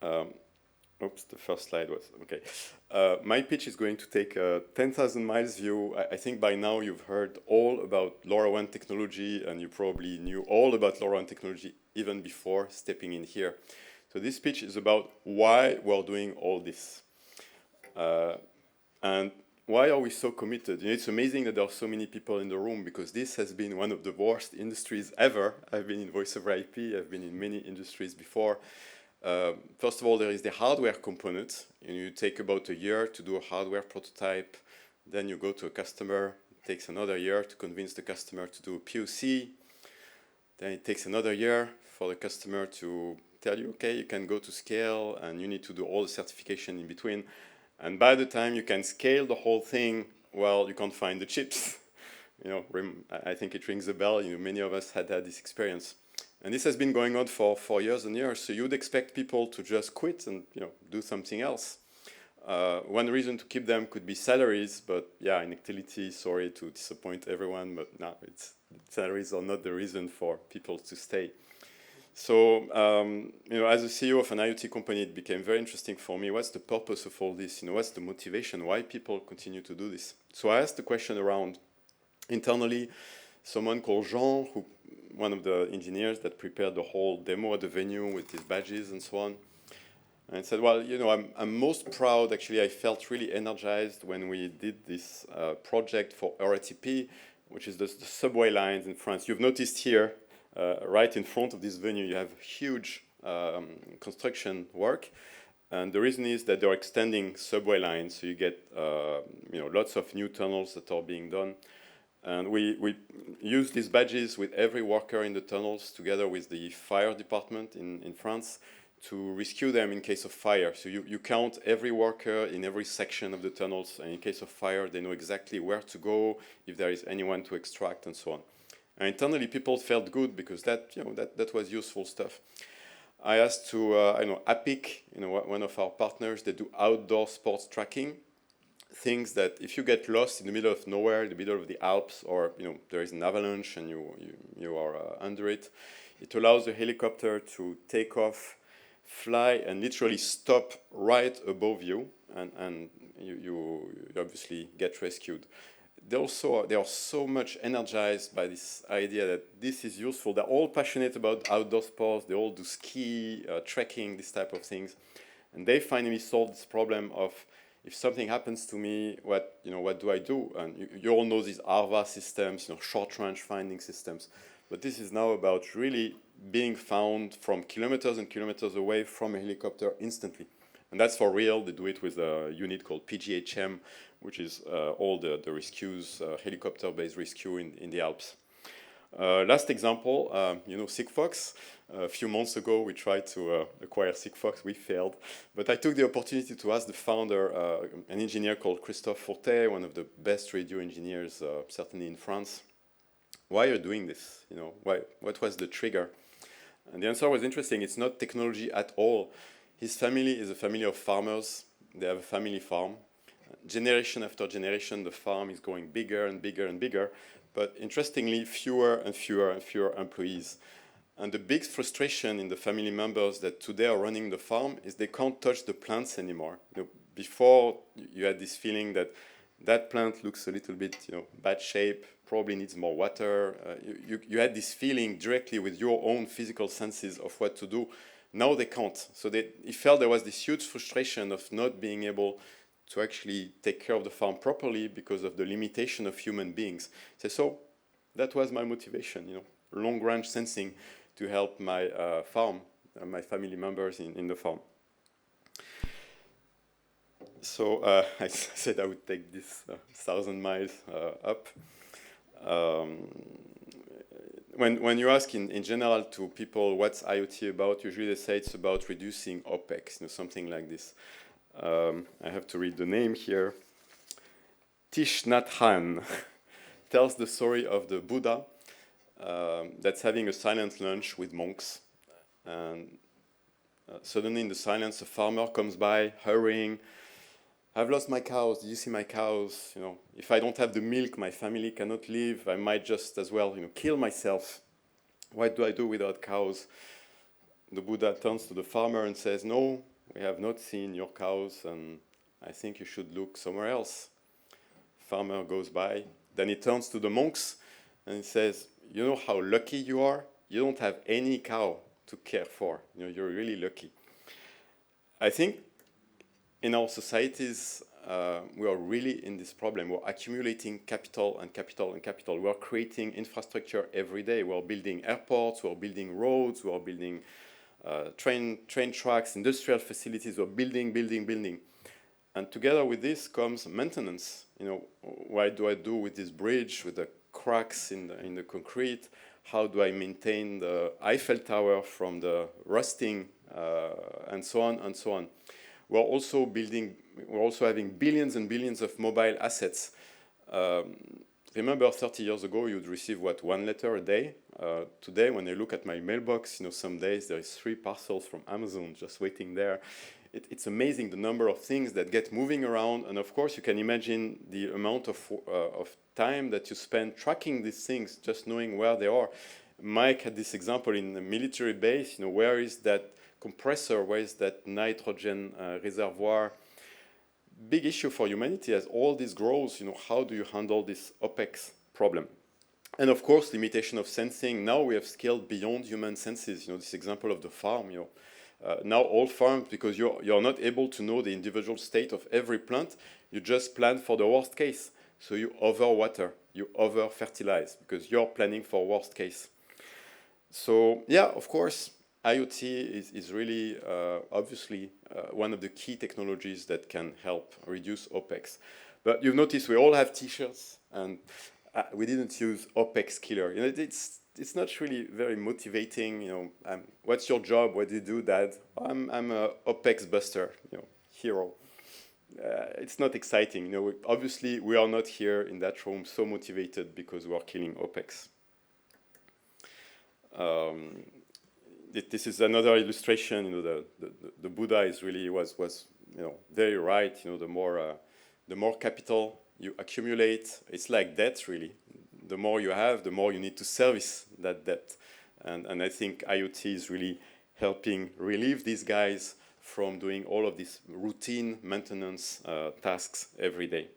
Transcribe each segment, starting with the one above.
Oops, the first slide was, okay. My pitch is going to take a 10,000 miles view. I think by now you've heard all about LoRaWAN technology, and you probably knew all about LoRaWAN technology even before stepping in here. So this pitch is about why we're doing all this. And why are we so committed? You know, it's amazing that there are so many people in the room, because this has been one of the worst industries ever. I've been in voice over IP, I've been in many industries before. First of all, there is the hardware component. You take about a year to do a hardware prototype. Then you go to a customer. It takes another year to convince the customer to do a POC. Then it takes another year for the customer to tell you, okay, you can go to scale, and you need to do all the certification in between. And by the time you can scale the whole thing, well, you can't find the chips. You know, I think it rings a bell. You know, many of us had this experience. And this has been going on for years and years. So you'd expect people to just quit and, you know, do something else. One reason to keep them could be salaries, but yeah, in Actility, sorry to disappoint everyone, but no, salaries are not the reason for people to stay. So, you know, as a CEO of an IoT company, it became very interesting for me. What's the purpose of all this? You know, what's the motivation? Why people continue to do this? So I asked the question around internally. Someone called Jean, one of the engineers that prepared the whole demo at the venue with these badges and so on. And I said, well, you know, I'm most proud, actually, I felt really energized when we did this project for RATP, which is the subway lines in France. You've noticed here, right in front of this venue, you have huge construction work. And the reason is that they're extending subway lines, so you get you know, lots of new tunnels that are being done. And we use these badges with every worker in the tunnels, together with the fire department in France, to rescue them in case of fire. So you count every worker in every section of the tunnels, and in case of fire, they know exactly where to go, if there is anyone to extract, and so on. And internally, people felt good, because that was useful stuff. I asked to, I know, APIC, you know, one of our partners, they do outdoor sports tracking. Things that if you get lost in the middle of nowhere, in the middle of the Alps, or, you know, there is an avalanche and you are under it, it allows the helicopter to take off, fly, and literally stop right above you, and you obviously get rescued. They are so much energized by this idea that this is useful. They're all passionate about outdoor sports. They all do ski, trekking, this type of things, and they finally solved this problem of, if something happens to me, what do I do? And you all know these ARVA systems, you know, short-range finding systems. But this is now about really being found from kilometers and kilometers away from a helicopter instantly. And that's for real. They do it with a unit called PGHM, which is all the rescues, helicopter-based rescue in the Alps. Last example, you know, Sigfox. A few months ago, we tried to acquire Sigfox. We failed. But I took the opportunity to ask the founder, an engineer called Christophe Fortet, one of the best radio engineers, certainly in France, why are you doing this? You know, what was the trigger? And the answer was interesting. It's not technology at all. His family is a family of farmers. They have a family farm. Generation after generation, the farm is growing bigger and bigger and bigger. But interestingly, fewer and fewer and fewer employees. And the big frustration in the family members that today are running the farm is they can't touch the plants anymore. You know, before, you had this feeling that that plant looks a little bit, you know, bad shape, probably needs more water. You had this feeling directly with your own physical senses of what to do. Now they can't. So he felt there was this huge frustration of not being able to actually take care of the farm properly because of the limitation of human beings. So that was my motivation, you know, long-range sensing to help my farm, my family members in the farm. So I said I would take this 1,000 miles up. When you ask in general to people what's IoT about, usually they say it's about reducing OpEx, you know, something like this. I have to read the name here. Thich Nhat Hanh tells the story of the Buddha that's having a silent lunch with monks. And suddenly in the silence, a farmer comes by, hurrying. I've lost my cows. Did you see my cows? You know, if I don't have the milk, my family cannot live. I might just as well, you know, kill myself. What do I do without cows? The Buddha turns to the farmer and says, no, we have not seen your cows, and I think you should look somewhere else. Farmer goes by, then he turns to the monks and he says, you know how lucky you are? You don't have any cow to care for. You know, you're really lucky. I think in our societies, we are really in this problem. We're accumulating capital and capital and capital. We're creating infrastructure every day. We're building airports, we're building roads, we're building train tracks, industrial facilities. We're building. And together with this comes maintenance. You know, what do I do with this bridge, with the cracks in the concrete? How do I maintain the Eiffel Tower from the rusting, and so on and so on. We're also having billions and billions of mobile assets. Remember 30 years ago, you'd receive, what, 1 letter a day? Today, when I look at my mailbox, you know, some days there is 3 parcels from Amazon just waiting there. It's amazing the number of things that get moving around, and of course you can imagine the amount of time that you spend tracking these things, just knowing where they are. Mike had this example in the military base. You know, where is that compressor? Where is that nitrogen reservoir? Big issue for humanity as all this grows. You know, how do you handle this OpEx problem? And of course, limitation of sensing. Now we have scaled beyond human senses. You know, this example of the farm. You know. Now all farms, because you're not able to know the individual state of every plant, you just plan for the worst case. So you overwater, you over-fertilize, because you're planning for worst case. So yeah, of course, IoT is really obviously one of the key technologies that can help reduce OpEx. But you've noticed we all have t-shirts, and we didn't use OpEx killer. You know, it's not really very motivating. You know, what's your job? What do you do, Dad? I'm a OpEx-Buster, you know, hero. It's not exciting. You know, obviously we are not here in that room so motivated because we are killing OpEx. This is another illustration. You know, the Buddha is really was you know, very right. You know, the more capital you accumulate, it's like debt really. The more you have, the more you need to service that debt. And I think IoT is really helping relieve these guys from doing all of these routine maintenance tasks every day.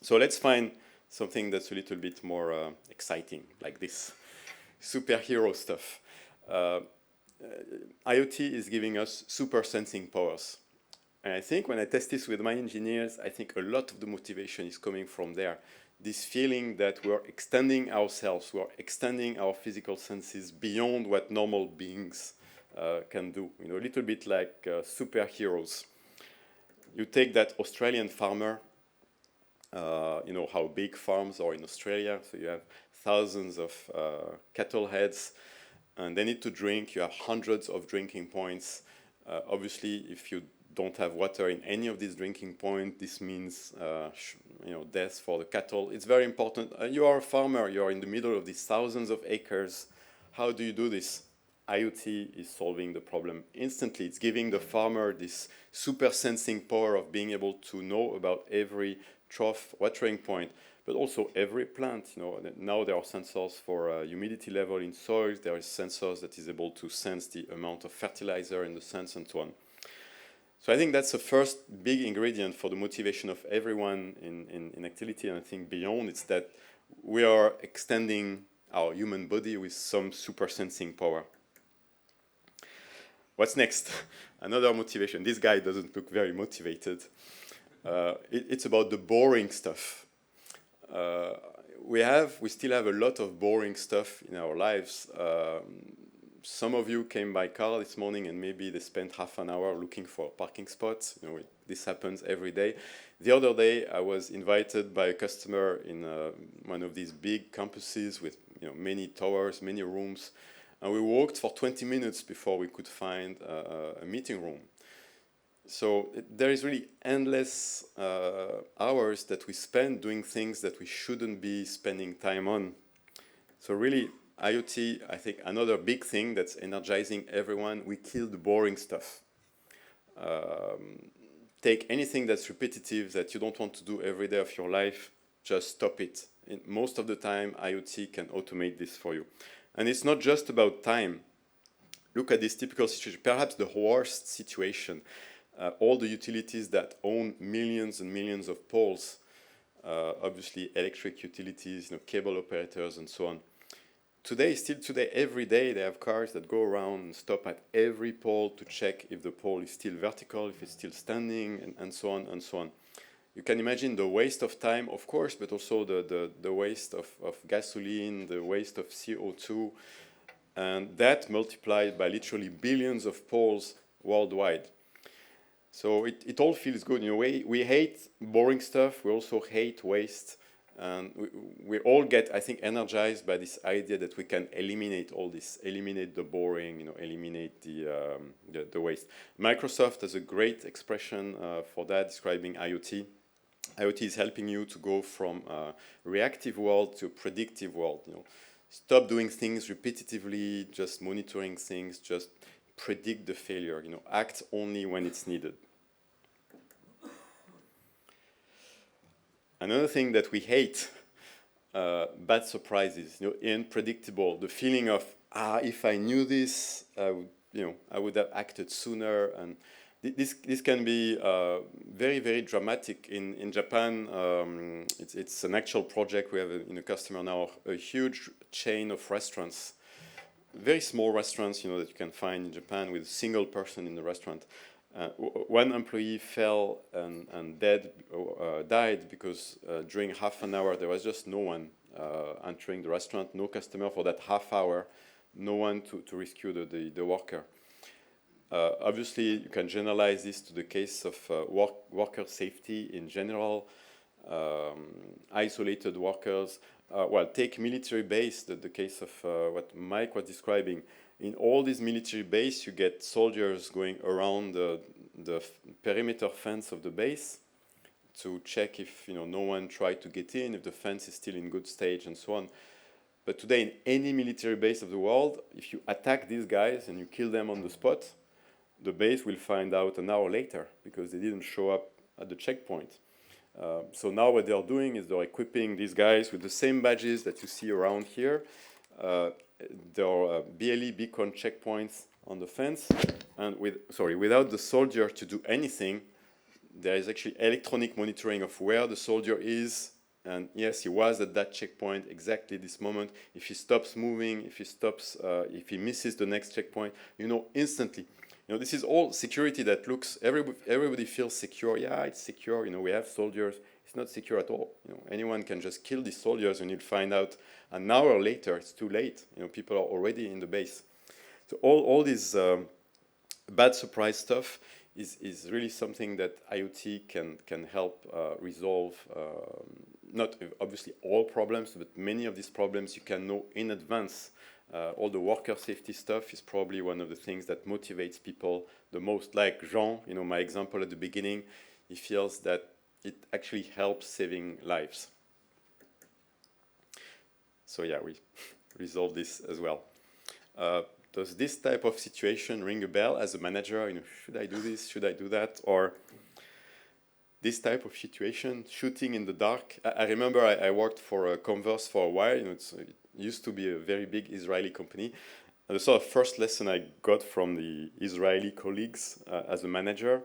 So let's find something that's a little bit more exciting, like this superhero stuff. IoT is giving us super sensing powers. And I think when I test this with my engineers, I think a lot of the motivation is coming from there. This feeling that we're extending ourselves, we're extending our physical senses beyond what normal beings can do. You know, a little bit like superheroes. You take that Australian farmer, you know how big farms are in Australia, so you have thousands of cattle heads, and they need to drink. You have hundreds of drinking points. Obviously, if you don't have water in any of these drinking points, this means you know, death for the cattle. It's very important. You are a farmer. You are in the middle of these thousands of acres. How do you do this? IoT is solving the problem instantly. It's giving the farmer this super sensing power of being able to know about every trough watering point, but also every plant. You know, now there are sensors for humidity level in soils. There is sensors that is able to sense the amount of fertilizer in the sands and so on. So I think that's the first big ingredient for the motivation of everyone in Actility, and I think beyond. It's that we are extending our human body with some super sensing power. What's next? Another motivation. This guy doesn't look very motivated. It's about the boring stuff. We still have a lot of boring stuff in our lives. Some of you came by car this morning and maybe they spent half an hour looking for parking spots. You know, this happens every day. The other day, I was invited by a customer in one of these big campuses with, you know, many towers, many rooms, and we walked for 20 minutes before we could find a meeting room. So there is really endless hours that we spend doing things that we shouldn't be spending time on. So really, IoT, I think another big thing that's energizing everyone, we kill the boring stuff. Take anything that's repetitive, that you don't want to do every day of your life, just stop it. Most of the time, IoT can automate this for you. And it's not just about time. look at this typical situation, perhaps the worst situation. All the utilities that own millions and millions of poles, obviously electric utilities, cable operators and so on. Still today, every day they have cars that go around and stop at every pole to check if the pole is still vertical, if it's still standing, and so on and so on. You can imagine the waste of time, of course, but also the waste of gasoline, the waste of CO2, and that multiplied by literally billions of poles worldwide. So it all feels good. We hate boring stuff. We also hate waste. And we all get, I think, energized by this idea that we can eliminate all this, eliminate the boring, eliminate the waste. Microsoft has a great expression for that, describing IoT. IoT is helping you to go from a reactive world to a predictive world. Stop doing things repetitively, just monitoring things, just predict the failure. Act only when it's needed. Another thing that we hate, bad surprises, unpredictable. The feeling of, if I knew this, I would have acted sooner. And this can be very, very dramatic. In Japan, it's an actual project. We have in a customer now a huge chain of restaurants, very small restaurants, that you can find in Japan with a single person in the restaurant. One employee fell and died because during half an hour there was just no one entering the restaurant, no customer for that half hour, no one to rescue the worker. Obviously, you can generalize this to the case of worker safety in general, isolated workers. Take military base, the case of what Mike was describing. In all these military bases, you get soldiers going around the perimeter fence of the base to check if no one tried to get in, if the fence is still in good stage, and so on. But today, in any military base of the world, if you attack these guys and you kill them on the spot, the base will find out an hour later because they didn't show up at the checkpoint. So now what they're doing is they're equipping these guys with the same badges that you see around here. There are BLE beacon checkpoints on the fence, and without the soldier to do anything, there is actually electronic monitoring of where the soldier is, and yes, he was at that checkpoint exactly this moment. If he stops moving, if he misses the next checkpoint, instantly. This is all security that looks, everybody feels secure. Yeah, it's secure. We have soldiers. It's not secure at all. Anyone can just kill these soldiers, and you'll find out an hour later. It's too late. People are already in the base. So all this bad surprise stuff is really something that IoT can help resolve. Not obviously all problems, but many of these problems you can know in advance. All the worker safety stuff is probably one of the things that motivates people the most. Like Jean, my example at the beginning, he feels that it actually helps saving lives. So yeah, we resolve this as well. Does this type of situation ring a bell as a manager? Should I do this? Should I do that? Or this type of situation, shooting in the dark. I remember I worked for Converse for a while. It used to be a very big Israeli company. And the sort of first lesson I got from the Israeli colleagues as a manager,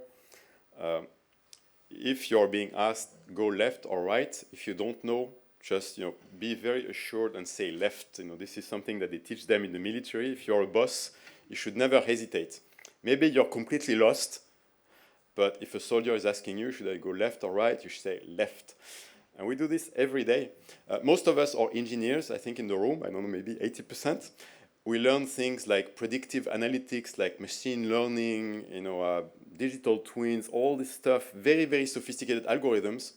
if you're being asked, go left or right, if you don't know, just be very assured and say left. This is something that they teach them in the military. If you're a boss, you should never hesitate. Maybe you're completely lost, but if a soldier is asking you, should I go left or right, you should say left. And we do this every day. Most of us are engineers, I think, in the room. I don't know, maybe 80%. We learn things like predictive analytics, like machine learning, digital twins, all this stuff, very, very sophisticated algorithms.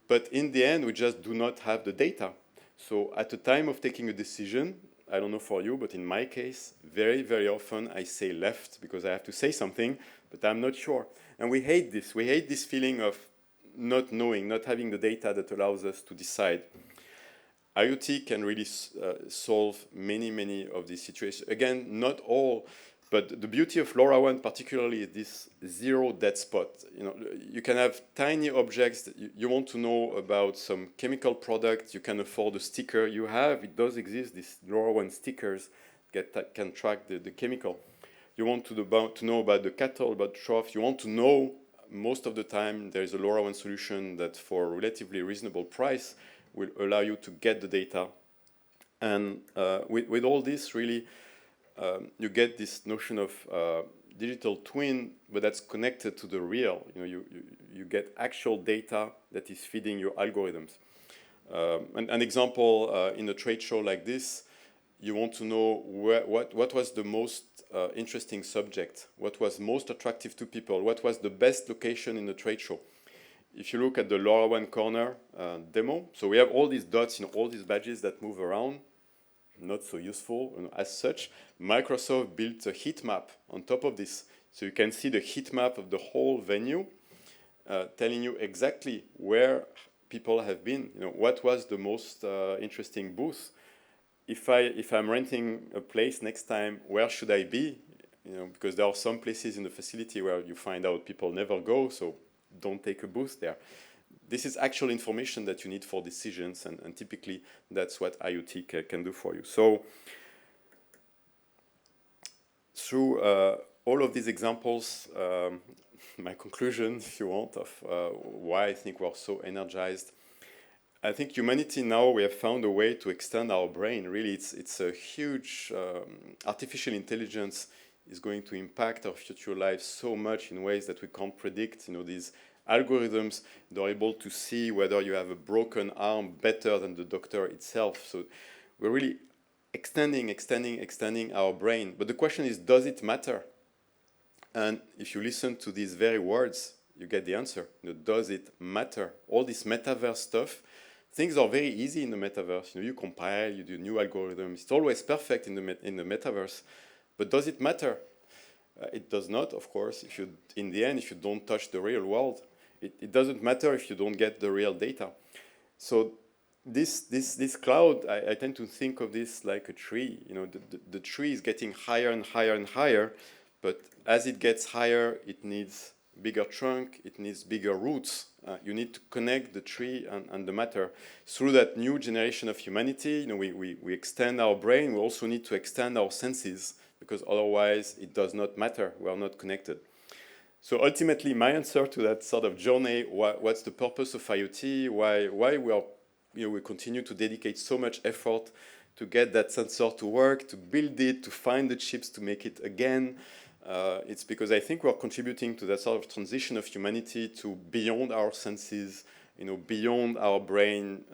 But in the end, we just do not have the data. So at the time of taking a decision, I don't know for you, but in my case, very, very often I say left because I have to say something, but I'm not sure. And we hate this. We hate this feeling of not knowing, not having the data that allows us to decide. IoT can really solve many, many of these situations. Again, not all, but the beauty of LoRaWAN particularly is this zero dead spot. You can have tiny objects that you want to know about some chemical product, you can afford a sticker. It does exist, these LoRaWAN stickers that can track the chemical. you want to know about the cattle, about trough. You want to know most of the time there is a LoRaWAN solution that for a relatively reasonable price will allow you to get the data. And with all this, really, you get this notion of digital twin, but that's connected to the real. You get actual data that is feeding your algorithms. And an example in a trade show like this, you want to know what was the most interesting subject, what was most attractive to people, what was the best location in the trade show. If you look at the LoRaWAN corner demo, so we have all these dots, all these badges that move around, not so useful as such. Microsoft built a heat map on top of this. So you can see the heat map of the whole venue, telling you exactly where people have been, what was the most interesting booth. If I'm renting a place next time, where should I be? Because there are some places in the facility where you find out people never go, so don't take a booth there. This is actual information that you need for decisions, and typically that's what IoT can do for you. So through all of these examples, my conclusion, if you want, of why I think we're so energized. I think humanity now, we have found a way to extend our brain. Really, it's a huge artificial intelligence is going to impact our future lives so much in ways that we can't predict. These algorithms, they're able to see whether you have a broken arm better than the doctor itself. So we're really extending our brain. But the question is, does it matter? And if you listen to these very words, you get the answer. Does it matter? All this metaverse stuff, things are very easy in the metaverse. You compile, you do new algorithms. It's always perfect in the metaverse. But does it matter? It does not, of course, in the end, if you don't touch the real world. It doesn't matter if you don't get the real data. So this cloud, I tend to think of this like a tree. The tree is getting higher and higher and higher, but as it gets higher, it needs bigger trunk, it needs bigger roots. You need to connect the tree and the matter. Through that new generation of humanity, we extend our brain, we also need to extend our senses, because otherwise it does not matter, we are not connected. So ultimately, my answer to that sort of journey, what's the purpose of IoT, why we continue to dedicate so much effort to get that sensor to work, to build it, to find the chips to make it again. It's because I think we're contributing to that sort of transition of humanity to beyond our senses, beyond our brain,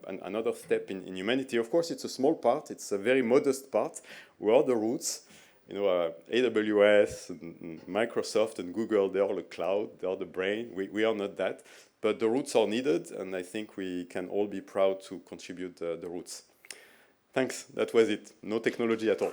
and another step in humanity. Of course, it's a small part. It's a very modest part. We are the roots. AWS, and Microsoft, and Google, they are the cloud. They are the brain. We are not that. But the roots are needed, and I think we can all be proud to contribute the roots. Thanks. That was it. No technology at all.